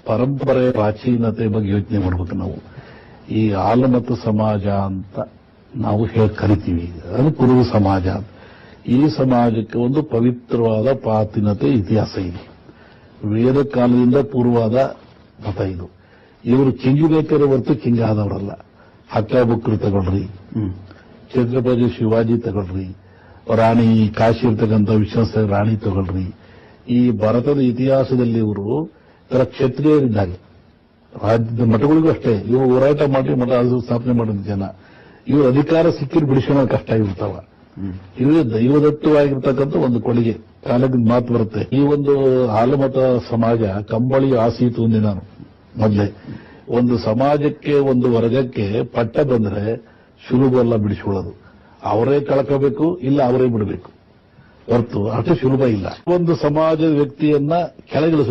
ಪರಂಪರೆ ಪ್ರಾಚೀನತೆ ಬಗ್ಗೆ ಯೋಚನೆ ಮಾಡಬೇಕು. ನಾವು ಈ ಆಲಮತ ಸಮಾಜ ಅಂತ ನಾವು ಕರಿತೀವಿ, ಅದು ಕುರುಬ ಸಮಾಜ. ಈ ಸಮಾಜಕ್ಕೆ ಒಂದು ಪವಿತ್ರವಾದ ಪ್ರಾಚೀನತೆ ಇತಿಹಾಸ ಇದೆ. ವೇದ ಕಾಲದಿಂದ ಪೂರ್ವವಾದ ಮತ ಇದು. ಇವರು ಕಿಂಗಿಬೇಕರೆ ಹೊರತು ಕಿಂಗ್ ಆದವರಲ್ಲ. ಹಕ್ಕ ಬುಕ್ರು ತಗೊಳ್ರಿ, ಛತ್ರಪತಿ ಶಿವಾಜಿ ತಗೊಳ್ರಿ, ರಾಣಿ ಕಾಶಿ ಇರ್ತಕ್ಕಂಥ ವಿಶ್ವಾಸ ರಾಣಿ ತಗೊಳ್ರಿ. ಈ ಭಾರತದ ಇತಿಹಾಸದಲ್ಲಿ ಇವರು ತರ ಕ್ಷತ್ರಿಯರಿದ್ದಾರೆ. ರಾಜ್ಯದ ಮಠಗಳಿಗೂ ಅಷ್ಟೇ, ಇವರು ಹೋರಾಟ ಮಾಡಿ ಮಠ ಸ್ಥಾಪನೆ ಮಾಡಿದ ಜನ. ಇವರು ಅಧಿಕಾರ ಸಿಕ್ಕಿರು ಬಿಡಿಸ್ಕೊಳ್ಳೋದು ಕಷ್ಟ ಆಗಿರ್ತಾವ. ಇವೇ ದೈವದತ್ತವಾಗಿರ್ತಕ್ಕಂಥ ಒಂದು ಕೊಡುಗೆ. ಕಾಲದ ಮಾತು ಬರುತ್ತೆ. ಈ ಒಂದು ಆಲಮತ ಸಮಾಜ ಕಂಬಳಿ ಆಸೀತು ಅಂದೆ ನಾನು ಮೊದಲೇ. ಒಂದು ಸಮಾಜಕ್ಕೆ, ಒಂದು ವರ್ಗಕ್ಕೆ ಪಟ್ಟ ಬಂದ್ರೆ ಸುಲಭವಲ್ಲ ಬಿಡಿಸ್ಕೊಳ್ಳೋದು. ಅವರೇ ಕಳ್ಕೋಬೇಕು, ಇಲ್ಲ ಅವರೇ ಬಿಡಬೇಕು ಹೊರತು ಅಷ್ಟು ಸುಲಭ ಇಲ್ಲ. ಒಂದು ಸಮಾಜದ ವ್ಯಕ್ತಿಯನ್ನ ಕೆಳಗಿಳಿಸ